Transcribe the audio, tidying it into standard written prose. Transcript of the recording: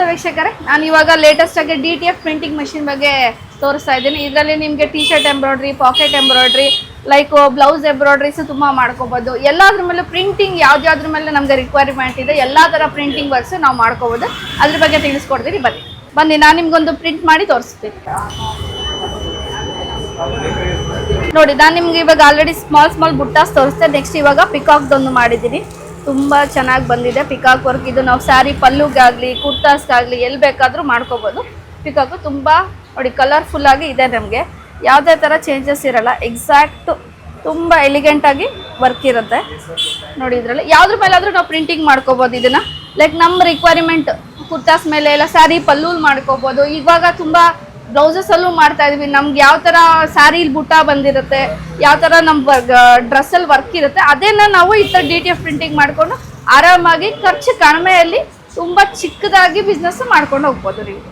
ವೀಕ್ಷಕರೇ, ನಾನು ಇವಾಗ ಲೇಟೆಸ್ಟ್ ಆಗಿ DTF ಪ್ರಿಂಟಿಂಗ್ ಮಷಿನ್ ಬಗ್ಗೆ ತೋರಿಸ್ತಾ ಇದ್ದೀನಿ. ಇದರಲ್ಲಿ ನಿಮಗೆ T shirt embroidery, pocket embroidery, like blouse embroideries ತುಂಬಾ ಮಾಡ್ಕೋಬಹುದು. ಎಲ್ಲಾದ್ರ ಮೇಲೆ ಪ್ರಿಂಟಿಂಗ್ ಯಾವ್ದಾದ್ರ ಮೇಲೆ ನಮ್ಗೆ ರಿಕ್ವೈರ್ಮೆಂಟ್ ಇದೆ ಎಲ್ಲಾ ತರ ಪ್ರಿಂಟಿಂಗ್ ವರ್ಕ್ಸ್ ನಾವು ಮಾಡ್ಕೋಬಹುದು. ಅದ್ರ ಬಗ್ಗೆ ತಿಳಿಸ್ಕೊಡ್ತೀನಿ. ಬನ್ನಿ ನಾನು ನಿಮ್ಗೊಂದು ಪ್ರಿಂಟ್ ಮಾಡಿ ತೋರಿಸ್ತೀನಿ. ನೋಡಿ, ನಾನು ನಿಮ್ಗೆ ಇವಾಗ ಆಲ್ರೆಡಿ ಸ್ಮಾಲ್ ಬುಟ್ಟಾಸ್ ತೋರಿಸ್ತೆ. ನೆಕ್ಸ್ಟ್ ಇವಾಗ ಪಿಕಾಕ್ದೊಂದು ಮಾಡಿದ್ದೀನಿ. ತುಂಬಾ ಚೆನ್ನಾಗಿ ಬಂದಿದೆ ಪಿಕಾಕ್ ವರ್ಕ್. ಇದು ನಾವು ಸ್ಯಾರಿ ಪಲ್ಲುಗಾಗ್ಲಿ ಕುರ್ತಾಸ್ಗಾಗ್ಲಿ ಎಲ್ಲಿ ಬೇಕಾದ್ರೂ ಮಾಡ್ಕೋಬಹುದು. ಪಿಕಾಕು ತುಂಬಾ ನೋಡಿ ಕಲರ್ಫುಲ್ ಆಗಿ ಇದೆ. ನಮಗೆ ಯಾವುದೇ ತರ ಚೇಂಜಸ್ ಇರಲ್ಲ. ಎಕ್ಸಾಕ್ಟ್ ತುಂಬಾ ಎಲಿಗೆಂಟ್ ಆಗಿ ವರ್ಕ್ ಇರುತ್ತೆ. ನೋಡಿ, ಇದರಲ್ಲಿ ಯಾವ್ದ್ರ ಮೇಲಾದ್ರೂ ನಾವು ಪ್ರಿಂಟಿಂಗ್ ಮಾಡ್ಕೋಬಹುದು. ಇದನ್ನ ಲೈಕ್ ನಮ್ಮ ರಿಕ್ವೈರ್ಮೆಂಟ್ ಕುರ್ತಾಸ್ ಮೇಲೆ ಎಲ್ಲ ಸ್ಯಾರಿ ಪಲ್ಲೂಲ್ ಮಾಡ್ಕೋಬಹುದು. ಇವಾಗ ತುಂಬಾ ಬ್ಲೌಸಸ್ ಅಲ್ಲೂ ಮಾಡ್ತಾ ಇದೀವಿ. ನಮ್ಗೆ ಯಾವ ತರ ಸ್ಯಾರಿ ಬುಟ್ಟ ಬಂದಿರುತ್ತೆ, ಯಾವ ತರ ನಮ್ ಡ್ರೆಸ್ ಅಲ್ಲಿ ವರ್ಕ್ ಇರುತ್ತೆ, ಅದೇನ ನಾವು ಈ ತರ DTF ಪ್ರಿಂಟಿಂಗ್ ಮಾಡ್ಕೊಂಡು ಆರಾಮಾಗಿ ಖರ್ಚು ಕಡಿಮೆಯಲ್ಲಿ ತುಂಬಾ ಚಿಕ್ಕದಾಗಿ ಬಿಸ್ನೆಸ್ ಮಾಡ್ಕೊಂಡು ಹೋಗ್ಬೋದು ನೀವು.